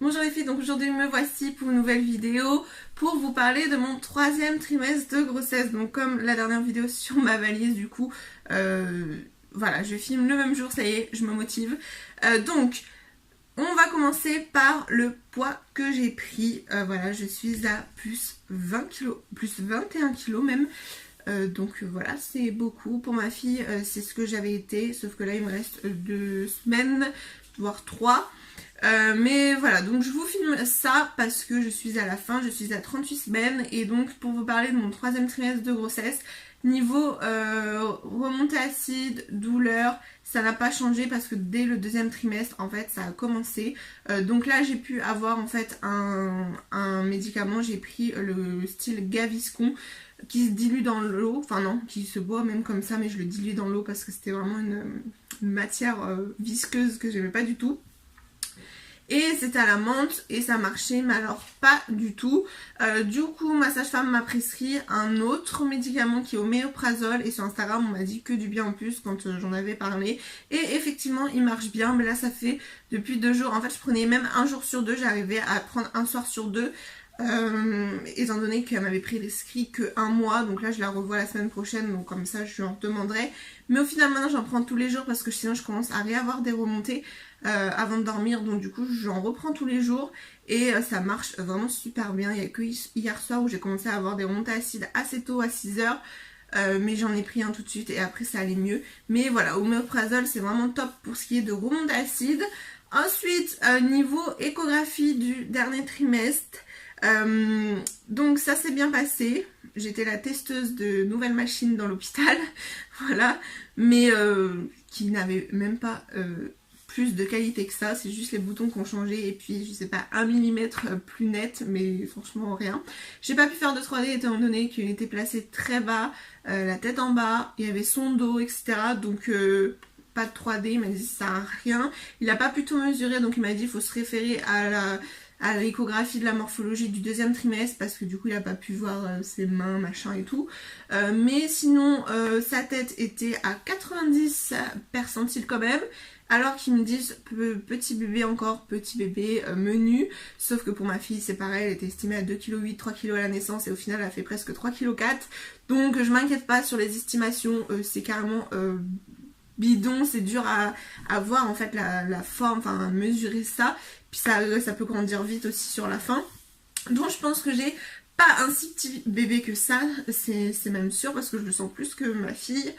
Bonjour les filles, donc aujourd'hui me voici pour une nouvelle vidéo pour vous parler de mon 3e trimestre de grossesse. Donc comme la dernière vidéo sur ma valise, du coup, voilà, je filme le même jour, ça y est, je me motive. Donc, on va commencer par le poids que j'ai pris. Voilà, je suis à plus 20 kilos, plus 21 kilos même. Donc voilà, c'est beaucoup. Pour ma fille, c'est ce que j'avais été, sauf que là, il me reste 2 semaines, voire 3. Mais voilà, donc je vous filme ça parce que je suis à la fin, je suis à 38 semaines et donc pour vous parler de mon 3e trimestre de grossesse, niveau remontée acide, douleur, ça n'a pas changé parce que dès le 2e trimestre en fait ça a commencé. Donc là j'ai pu avoir en fait un médicament, j'ai pris le style Gaviscon qui se dilue dans l'eau, enfin non, qui se boit même comme ça mais je le dilue dans l'eau parce que c'était vraiment une matière visqueuse que j'aimais pas du tout. Et c'était à la menthe et ça marchait, mais alors pas du tout. Du coup, ma sage-femme m'a prescrit un autre médicament qui est oméprazole et sur Instagram on m'a dit que du bien en plus quand j'en avais parlé. Et effectivement il marche bien, mais là ça fait depuis 2 jours. En fait je prenais même un jour sur 2, j'arrivais à prendre un soir sur 2. Étant donné qu'elle m'avait prescrit que 1 mois, donc là je la revois la semaine prochaine, donc comme ça je lui en demanderai. Mais au final maintenant j'en prends tous les jours parce que sinon je commence à réavoir des remontées avant de dormir, donc du coup j'en reprends tous les jours et ça marche vraiment super bien. Il n'y a que hier soir où j'ai commencé à avoir des remontées acides assez tôt à 6h. Mais j'en ai pris un tout de suite et après ça allait mieux. Mais voilà, oméprazole c'est vraiment top pour ce qui est de remontée acide. Ensuite, niveau échographie du dernier trimestre, donc ça s'est bien passé. J'étais la testeuse de nouvelles machines dans l'hôpital, voilà, mais qui n'avait même pas plus de qualité que ça, c'est juste les boutons qui ont changé et puis je sais pas 1 mm plus net, mais franchement rien. J'ai pas pu faire de 3D étant donné qu'il était placé très bas, la tête en bas, il y avait son dos, etc. Donc pas de 3D, il m'a dit ça sert à rien. Il a pas pu tout mesurer, donc il m'a dit il faut se référer à l'échographie de la morphologie du 2e trimestre parce que du coup il a pas pu voir ses mains, machin et tout. Mais sinon sa tête était à 90 percentiles quand même. Alors qu'ils me disent petit bébé encore, petit bébé menu, sauf que pour ma fille c'est pareil, elle était estimée à 2,8 kg, 3 kg à la naissance et au final elle a fait presque 3,4 kg. Donc je m'inquiète pas sur les estimations, c'est carrément bidon, c'est dur à voir en fait la forme, enfin à mesurer ça, puis ça peut grandir vite aussi sur la fin. Donc je pense que j'ai pas un si petit bébé que ça, c'est même sûr parce que je le sens plus que ma fille.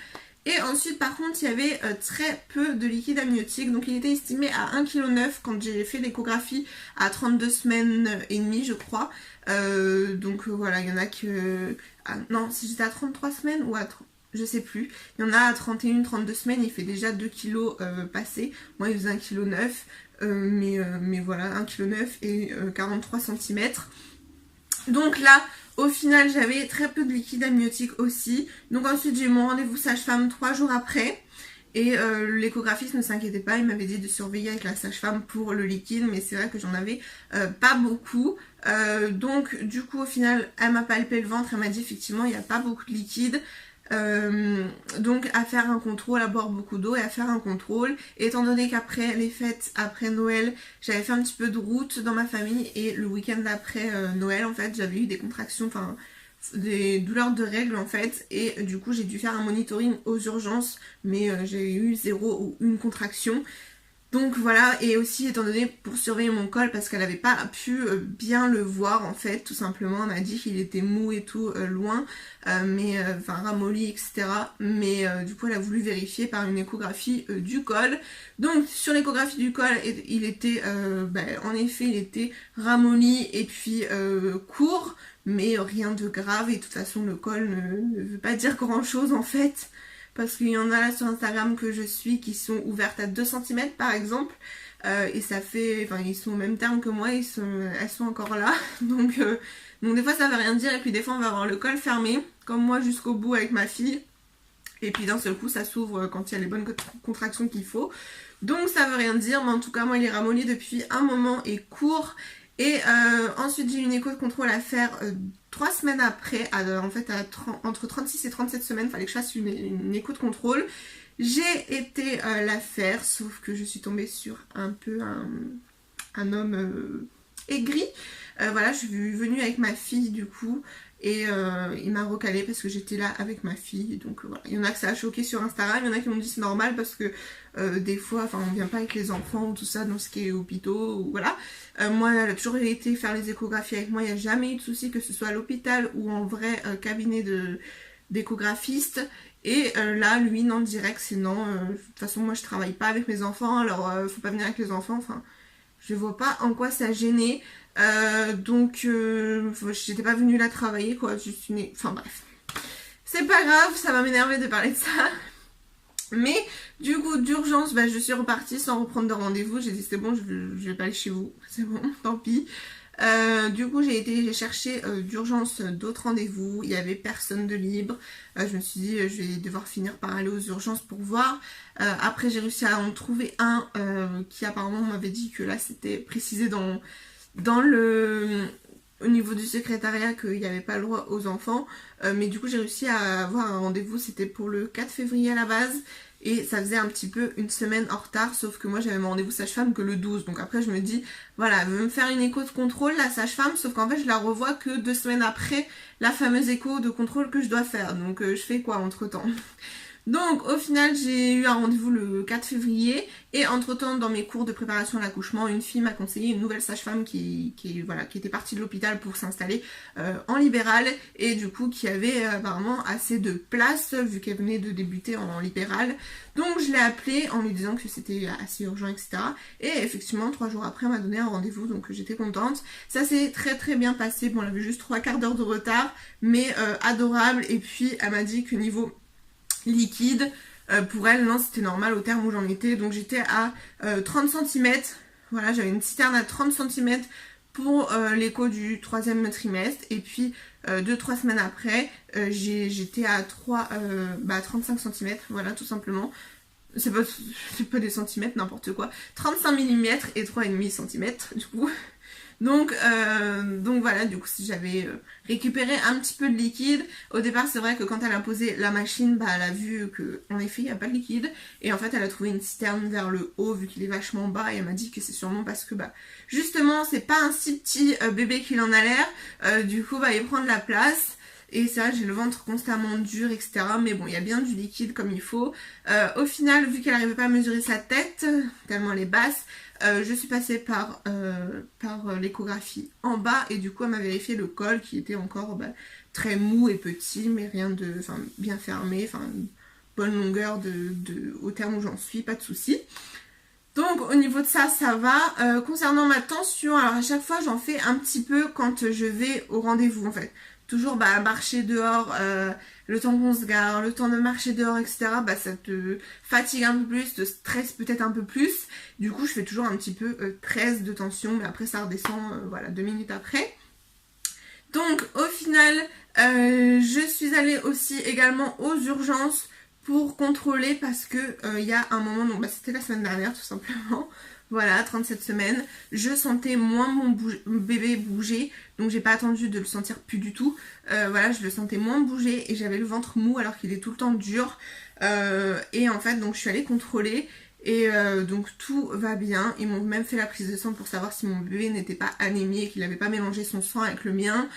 Et ensuite par contre il y avait très peu de liquide amniotique, donc il était estimé à 1,9 kg quand j'ai fait l'échographie à 32 semaines et demie je crois. Donc voilà, il y en a que... non, si j'étais à 33 semaines ou à... je sais plus, il y en a à 31, 32 semaines, il fait déjà 2 kg passés, moi il faisait 1,9 kg, mais voilà, 1,9 kg et 43 cm. Donc là, au final, j'avais très peu de liquide amniotique aussi. Donc ensuite, j'ai eu mon rendez-vous sage-femme 3 jours après. Et l'échographiste ne s'inquiétait pas, il m'avait dit de surveiller avec la sage-femme pour le liquide, mais c'est vrai que j'en avais pas beaucoup. Donc du coup, au final, elle m'a palpé le ventre, elle m'a dit effectivement, il n'y a pas beaucoup de liquide. Donc à faire un contrôle, à boire beaucoup d'eau et à faire un contrôle. Et étant donné qu'après les fêtes, après Noël, j'avais fait un petit peu de route dans ma famille et le week-end d'après Noël en fait j'avais eu des contractions, enfin des douleurs de règles en fait, et du coup j'ai dû faire un monitoring aux urgences, mais j'ai eu 0 ou 1 contraction. Donc voilà, et aussi étant donné pour surveiller mon col parce qu'elle n'avait pas pu bien le voir en fait, tout simplement, elle m'a dit qu'il était mou et tout loin, mais enfin ramolli etc. Mais du coup elle a voulu vérifier par une échographie du col. Donc sur l'échographie du col il était, en effet il était ramolli et puis court, mais rien de grave et de toute façon le col ne veut pas dire grand chose en fait. Parce qu'il y en a là sur Instagram que je suis qui sont ouvertes à 2 cm par exemple. Et ça fait... Enfin, ils sont au même terme que moi, elles sont encore là. Donc des fois ça veut rien dire. Et puis des fois on va avoir le col fermé, comme moi jusqu'au bout avec ma fille. Et puis d'un seul coup ça s'ouvre quand il y a les bonnes contractions qu'il faut. Donc ça veut rien dire. Mais en tout cas moi il est ramolli depuis un moment et court. Et ensuite j'ai eu une écho de contrôle à faire 3 semaines après, en fait entre 36 et 37 semaines, il fallait que je fasse une écho de contrôle. J'ai été la faire, sauf que je suis tombée sur un peu un homme aigri. Voilà, je suis venue avec ma fille du coup. Et il m'a recalé parce que j'étais là avec ma fille. Donc voilà, il y en a que ça a choqué sur Instagram, il y en a qui m'ont dit c'est normal parce que des fois, enfin on vient pas avec les enfants ou tout ça dans ce qui est hôpitaux ou voilà. Moi, elle a toujours été faire les échographies avec moi, il n'y a jamais eu de souci que ce soit à l'hôpital ou en vrai cabinet d'échographiste. Et là, lui, non, direct, c'est non. De toute façon, moi je travaille pas avec mes enfants, alors faut pas venir avec les enfants. Enfin, je vois pas en quoi ça gênait. Donc j'étais pas venue là travailler quoi, juste une... Enfin bref. C'est pas grave, ça va m'énerver de parler de ça. Mais du coup d'urgence, je suis repartie sans reprendre de rendez-vous. J'ai dit c'est bon, je vais pas aller chez vous. C'est bon, tant pis. Du coup j'ai cherché d'urgence d'autres rendez-vous. Il y avait personne de libre. Je me suis dit je vais devoir finir par aller aux urgences pour voir. Après j'ai réussi à en trouver un qui apparemment m'avait dit que là c'était précisé dans au niveau du secrétariat qu'il n'y avait pas le droit aux enfants. Mais du coup j'ai réussi à avoir un rendez-vous, c'était pour le 4 février à la base. Et ça faisait un petit peu une semaine en retard, sauf que moi j'avais mon rendez-vous sage-femme que le 12. Donc après je me dis, voilà, elle veut me faire une écho de contrôle, la sage-femme, sauf qu'en fait je la revois que 2 semaines après la fameuse écho de contrôle que je dois faire. Donc je fais quoi entre temps? Donc au final j'ai eu un rendez-vous le 4 février et entre temps dans mes cours de préparation à l'accouchement une fille m'a conseillé une nouvelle sage-femme qui était partie de l'hôpital pour s'installer en libéral et du coup qui avait apparemment assez de place vu qu'elle venait de débuter en libéral. Donc je l'ai appelée en lui disant que c'était assez urgent etc. Et effectivement 3 jours après elle m'a donné un rendez-vous donc j'étais contente. Ça s'est très très bien passé, bon elle avait juste 3 quarts d'heure de retard mais adorable et puis elle m'a dit que niveau liquide, pour elle non c'était normal au terme où j'en étais, donc j'étais à 30 cm, voilà j'avais une citerne à 30 cm pour l'écho du 3e trimestre et puis 2-3 semaines après j'étais à 35 cm, voilà tout simplement. C'est pas des centimètres, n'importe quoi. 35 mm et 3,5 cm du coup. Donc voilà, du coup si j'avais récupéré un petit peu de liquide. Au départ c'est vrai que quand elle a posé la machine, elle a vu que en effet il n'y a pas de liquide. Et en fait elle a trouvé une citerne vers le haut vu qu'il est vachement bas. Et elle m'a dit que c'est sûrement parce que justement c'est pas un si petit bébé qu'il en a l'air. Du coup il prend de la place. Et c'est vrai j'ai le ventre constamment dur etc. Mais bon il y a bien du liquide comme il faut. Au final vu qu'elle n'arrivait pas à mesurer sa tête, tellement elle est basse, je suis passée par l'échographie en bas et du coup elle m'a vérifié le col qui était encore très mou et petit mais rien de, bien fermé, une bonne longueur au terme où j'en suis, pas de souci. Donc au niveau de ça, ça va. Concernant ma tension, alors à chaque fois j'en fais un petit peu quand je vais au rendez-vous en fait. Toujours marcher dehors, le temps qu'on se gare, le temps de marcher dehors, etc. Ça te fatigue un peu plus, te stresse peut-être un peu plus. Du coup je fais toujours un petit peu 13 de tension, mais après ça redescend, 2 minutes après. Donc au final, je suis allée aussi également aux urgences pour contrôler parce que il y a un moment, donc c'était la semaine dernière tout simplement, voilà, 37 semaines, je sentais moins mon bébé bouger, donc j'ai pas attendu de le sentir plus du tout, voilà, je le sentais moins bouger et j'avais le ventre mou alors qu'il est tout le temps dur, et en fait donc je suis allée contrôler. Et donc tout va bien, ils m'ont même fait la prise de sang pour savoir si mon bébé n'était pas anémie et qu'il n'avait pas mélangé son sang avec le mien,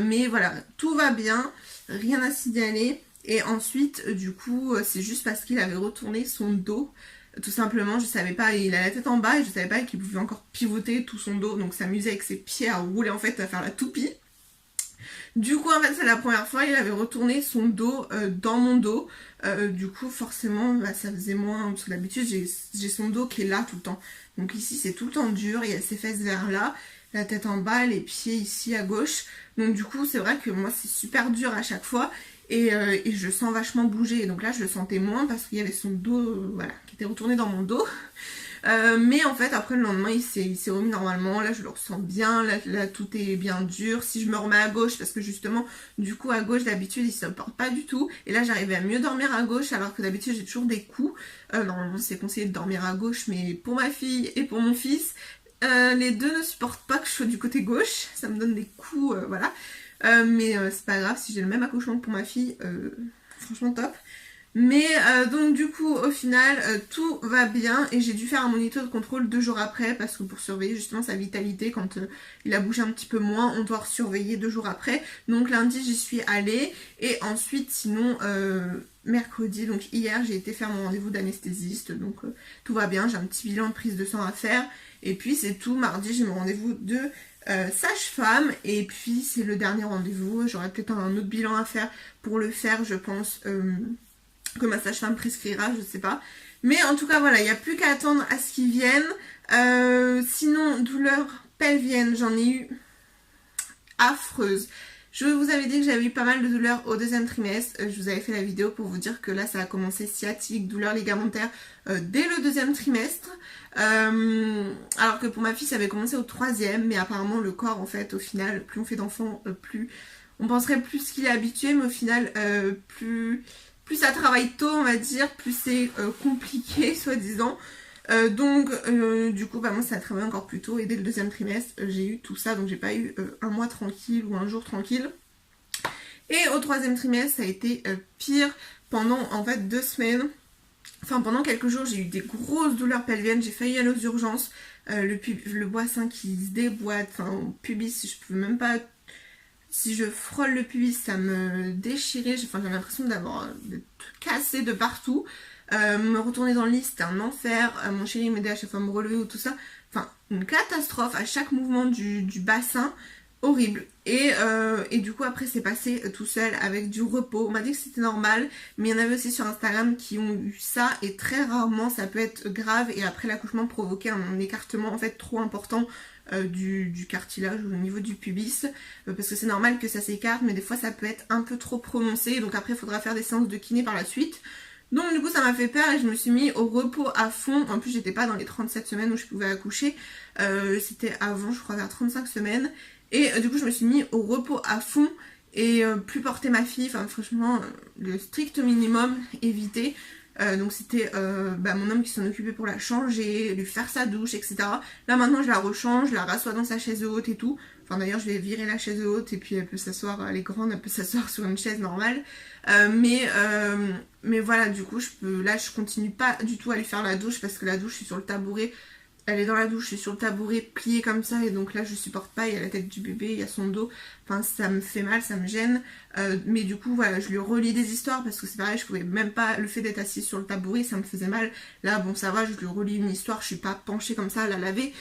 mais voilà, tout va bien, rien à signaler. Et ensuite du coup c'est juste parce qu'il avait retourné son dos, tout simplement, je savais pas, il a la tête en bas et je savais pas qu'il pouvait encore pivoter tout son dos, donc s'amuser avec ses pieds à rouler en fait, à faire la toupie. Du coup en fait c'est la première fois, il avait retourné son dos dans mon dos, du coup forcément ça faisait moins, parce que d'habitude j'ai son dos qui est là tout le temps, donc ici c'est tout le temps dur, il y a ses fesses vers là, la tête en bas, les pieds ici à gauche, donc du coup c'est vrai que moi c'est super dur à chaque fois, et je sens vachement bouger, et donc là je le sentais moins parce qu'il y avait son dos qui était retourné dans mon dos. Mais en fait après le lendemain il s'est remis normalement, là je le ressens bien, là tout est bien dur. Si je me remets à gauche, parce que justement du coup à gauche d'habitude il se porte pas du tout, et là j'arrivais à mieux dormir à gauche alors que d'habitude j'ai toujours des coups, normalement c'est conseillé de dormir à gauche mais pour ma fille et pour mon fils les deux ne supportent pas que je sois du côté gauche, ça me donne des coups, voilà. Mais c'est pas grave, si j'ai le même accouchement que pour ma fille, franchement top. Mais donc du coup au final tout va bien et j'ai dû faire un monito de contrôle 2 jours après parce que pour surveiller justement sa vitalité quand il a bougé un petit peu moins on doit surveiller 2 jours après. Donc lundi j'y suis allée et ensuite sinon mercredi, donc hier j'ai été faire mon rendez-vous d'anesthésiste donc tout va bien, j'ai un petit bilan de prise de sang à faire et puis c'est tout. Mardi j'ai mon rendez-vous de sage-femme et puis c'est le dernier rendez-vous, j'aurai peut-être un autre bilan à faire pour le faire je pense que ma sage-femme prescrira, je sais pas. Mais en tout cas, voilà, il n'y a plus qu'à attendre à ce qu'ils viennent. Sinon, douleur pelvienne, j'en ai eu affreuse. Je vous avais dit que j'avais eu pas mal de douleurs au deuxième trimestre. Je vous avais fait la vidéo pour vous dire que là, ça a commencé sciatique, douleur ligamentaire dès le deuxième trimestre. Alors que pour ma fille, ça avait commencé au troisième. Mais apparemment, le corps, en fait, au final, plus on fait d'enfants, plus... On penserait plus qu'il est habitué, mais au final, plus ça travaille tôt, on va dire, plus c'est compliqué, soi-disant. Donc, du coup, bah, moi, ça a travaillé encore plus tôt. Et dès le deuxième trimestre, j'ai eu tout ça. Donc, j'ai pas eu un mois tranquille ou un jour tranquille. Et au troisième trimestre, ça a été pire pendant, en fait, 2 semaines. Enfin, pendant quelques jours, j'ai eu des grosses douleurs pelviennes. J'ai failli aller aux urgences. Le bassin qui se déboîte. Enfin, pubis, je peux même pas... Si je frôle le pubis, ça me déchirait. J'ai l'impression d'avoir cassé de partout. Me retourner dans le lit, c'était un enfer. Mon chéri m'aidait à chaque fois à me relever ou tout ça. Enfin, une catastrophe à chaque mouvement du bassin. Horrible. Et du coup, après, c'est passé tout seul avec du repos. On m'a dit que c'était normal. Mais il y en avait aussi sur Instagram qui ont eu ça. Et très rarement, ça peut être grave. Et après l'accouchement, provoquer un écartement en fait trop important du cartilage au niveau du pubis parce que c'est normal que ça s'écarte mais des fois ça peut être un peu trop prononcé donc après il faudra faire des séances de kiné par la suite. Donc du coup ça m'a fait peur et je me suis mis au repos à fond. En plus j'étais pas dans les 37 semaines où je pouvais accoucher, c'était avant je crois vers 35 semaines et du coup je me suis mis au repos à fond et plus porter ma fille, enfin franchement le strict minimum éviter. Donc c'était mon homme qui s'en occupait pour la changer, lui faire sa douche, etc. Là maintenant je la rechange, je la rassois dans sa chaise haute et tout. Enfin d'ailleurs je vais virer la chaise haute et puis elle peut s'asseoir, elle est grande, elle peut s'asseoir sur une chaise normale. Mais voilà du coup je continue pas du tout à lui faire la douche parce que la douche je suis sur le tabouret. Elle est dans la douche, je suis sur le tabouret plié comme ça et donc là je supporte pas, il y a la tête du bébé, il y a son dos, enfin ça me fait mal, ça me gêne. Mais du coup voilà, je lui relis des histoires parce que c'est pareil, je pouvais même pas, le fait d'être assise sur le tabouret ça me faisait mal. Là bon ça va, je lui relis une histoire, je suis pas penchée comme ça à la laver.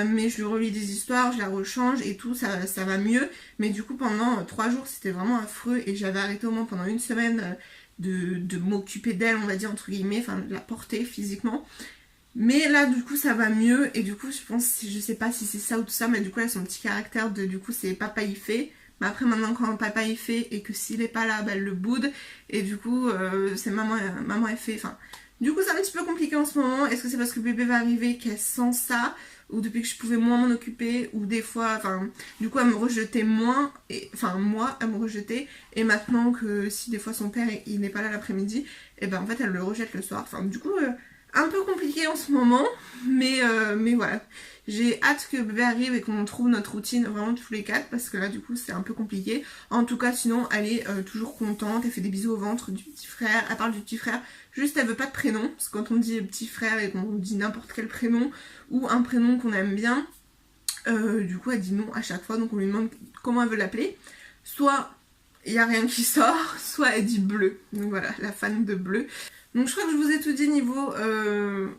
Mais je lui relis des histoires, je la rechange et tout, ça va mieux. Mais du coup pendant 3 jours c'était vraiment affreux et j'avais arrêté au moins pendant 1 semaine de m'occuper d'elle on va dire entre guillemets, enfin de la porter physiquement. Mais là du coup ça va mieux et du coup je pense, je sais pas si c'est ça ou tout ça, mais du coup elle a son petit caractère de du coup c'est papa y fait. Mais après maintenant quand papa y fait et que s'il est pas là bah, elle le boude et du coup c'est maman elle fait, enfin du coup c'est un petit peu compliqué en ce moment. Est-ce que c'est parce que le bébé va arriver qu'elle sent ça ou depuis que je pouvais moins m'en occuper ou des fois, enfin du coup elle me rejetait moins, et enfin moi elle me rejetait et maintenant que si des fois son père il n'est pas là l'après-midi et ben en fait elle le rejette le soir, enfin du coup un peu compliqué en ce moment, mais voilà. J'ai hâte que le bébé arrive et qu'on trouve notre routine vraiment tous les 4 parce que là du coup c'est un peu compliqué. En tout cas sinon elle est toujours contente, elle fait des bisous au ventre du petit frère, elle parle du petit frère, juste elle veut pas de prénom, parce que quand on dit petit frère et qu'on dit n'importe quel prénom ou un prénom qu'on aime bien, du coup elle dit non à chaque fois, donc on lui demande comment elle veut l'appeler. Soit il n'y a rien qui sort, soit elle dit bleu, donc voilà, la fan de bleu. Donc je crois que je vous ai tout dit niveau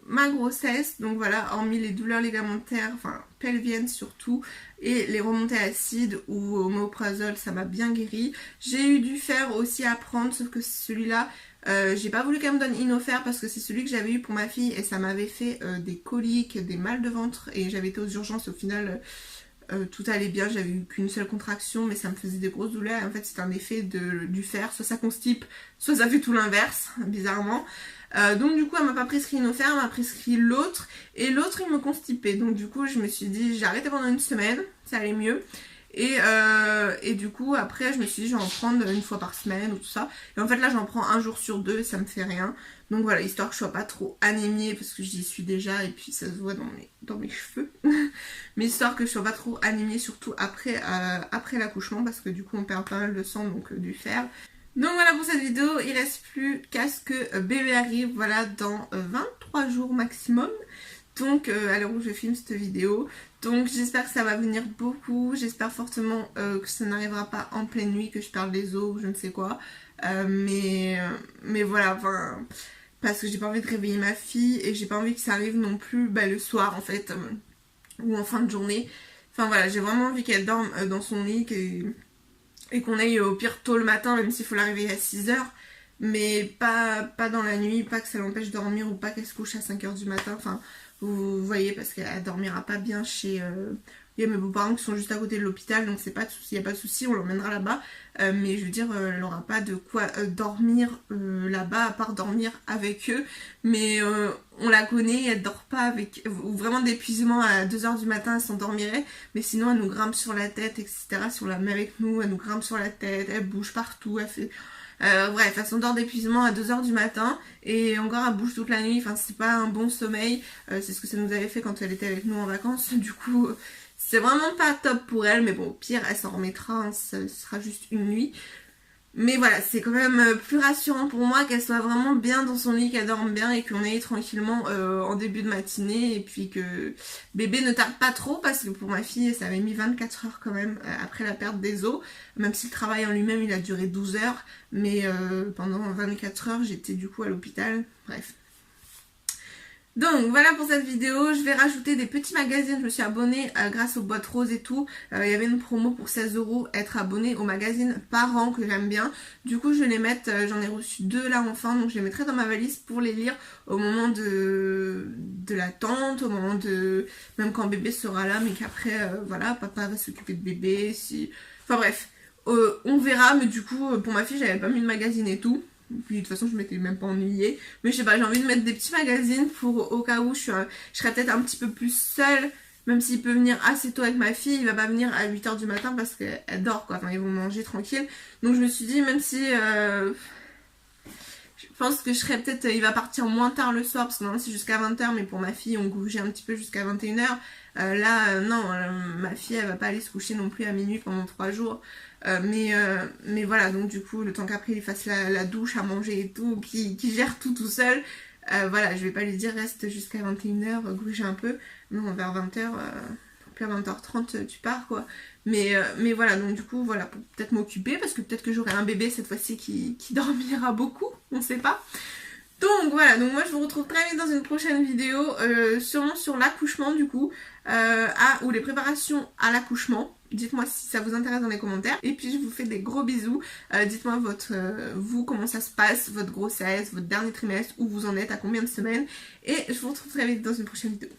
ma grossesse, donc voilà, hormis les douleurs ligamentaires, enfin pelviennes surtout, et les remontées acides ou au oméprazole, ça m'a bien guéri. J'ai eu du fer aussi à prendre, sauf que celui-là, j'ai pas voulu qu'elle me donne Inofer parce que c'est celui que j'avais eu pour ma fille et ça m'avait fait des coliques, des mal de ventre et j'avais été aux urgences au final... tout allait bien, j'avais eu qu'une seule contraction mais ça me faisait des grosses douleurs et en fait c'est un effet du fer, soit ça constipe, soit ça fait tout l'inverse, bizarrement. Donc du coup elle m'a pas prescrit Inofer, elle m'a prescrit l'autre et l'autre il me constipait, donc du coup je me suis dit j'ai arrêté pendant 1 semaine, ça allait mieux. Et du coup après je me suis dit je vais en prendre 1 fois par semaine ou tout ça. Et en fait là j'en prends 1 jour sur 2 et ça me fait rien. Donc voilà, histoire que je sois pas trop anémiée parce que j'y suis déjà et puis ça se voit dans mes cheveux. Mais histoire que je sois pas trop anémiée surtout après l'accouchement parce que du coup on perd pas mal de sang donc du fer. Donc voilà pour cette vidéo, il reste plus qu'à ce que bébé arrive, voilà, dans 23 jours maximum. Donc à l'heure où je filme cette vidéo. Donc j'espère que ça va venir beaucoup, j'espère fortement que ça n'arrivera pas en pleine nuit, que je perde les os ou je ne sais quoi. Mais voilà, enfin, parce que j'ai pas envie de réveiller ma fille et j'ai pas envie que ça arrive non plus le soir en fait, ou en fin de journée. Enfin voilà, j'ai vraiment envie qu'elle dorme dans son lit et qu'on aille au pire tôt le matin, même s'il faut la réveiller à 6h. Mais pas dans la nuit, pas que ça l'empêche de dormir ou pas qu'elle se couche à 5h du matin. Enfin, vous voyez, parce qu'elle dormira pas bien chez... Il y a mes beaux-parents qui sont juste à côté de l'hôpital, donc c'est pas de souci, il n'y a pas de souci, on l'emmènera là-bas. Mais je veux dire, elle n'aura pas de quoi dormir là-bas, à part dormir avec eux. Mais on la connaît, elle dort pas avec... Ou vraiment d'épuisement à 2h du matin, elle s'endormirait. Mais sinon, elle nous grimpe sur la tête, etc. Si on la met avec nous, elle nous grimpe sur la tête, elle bouge partout, elle fait... bref, elle s'endort d'épuisement à 2h du matin et encore elle bouge toute la nuit, enfin c'est pas un bon sommeil, c'est ce que ça nous avait fait quand elle était avec nous en vacances, du coup c'est vraiment pas top pour elle, mais bon au pire elle s'en remettra, hein, ce sera juste une nuit. Mais voilà, c'est quand même plus rassurant pour moi qu'elle soit vraiment bien dans son lit, qu'elle dorme bien et qu'on aille tranquillement en début de matinée. Et puis que bébé ne tarde pas trop parce que pour ma fille, ça avait mis 24 heures quand même après la perte des os. Même si le travail en lui-même, il a duré 12 heures. Mais pendant 24 heures, j'étais du coup à l'hôpital. Bref. Donc voilà pour cette vidéo, je vais rajouter des petits magazines, je me suis abonnée grâce aux boîtes roses et tout, il y avait une promo pour 16 € être abonné au magazine par an que j'aime bien, du coup je vais les mettre, j'en ai reçu 2 là enfin, donc je les mettrai dans ma valise pour les lire au moment de l'attente, au moment de, même quand bébé sera là, mais qu'après voilà, papa va s'occuper de bébé, si, enfin bref, on verra, mais du coup pour ma fille j'avais pas mis de magazine et tout. Puis de toute façon je m'étais même pas ennuyée. Mais je sais pas, j'ai envie de mettre des petits magazines pour au cas où je serais peut-être un petit peu plus seule. Même s'il peut venir assez tôt avec ma fille, il va pas venir à 8h du matin parce qu'elle dort quoi. Enfin ils vont manger tranquille. Donc je me suis dit même si... je pense que je serais peut-être... il va partir moins tard le soir parce que normalement c'est jusqu'à 20h. Mais pour ma fille on bougeait un petit peu jusqu'à 21h. Là non, ma fille elle va pas aller se coucher non plus à minuit pendant 3 jours. Mais voilà, donc du coup, le temps qu'après il fasse la douche, à manger et tout, qu'il gère tout seul, voilà, je vais pas lui dire reste jusqu'à 21h, gruger un peu. Non, vers 20h, puis à 20h30 tu pars quoi. Mais voilà, donc du coup, voilà, pour peut-être m'occuper, parce que peut-être que j'aurai un bébé cette fois-ci qui dormira beaucoup, on sait pas. Donc voilà, donc moi je vous retrouve très vite dans une prochaine vidéo, sûrement sur l'accouchement du coup, ou les préparations à l'accouchement. Dites-moi si ça vous intéresse dans les commentaires. Et puis je vous fais des gros bisous. Dites-moi vous comment ça se passe, votre grossesse, votre dernier trimestre, où vous en êtes, à combien de semaines. Et je vous retrouve très vite dans une prochaine vidéo.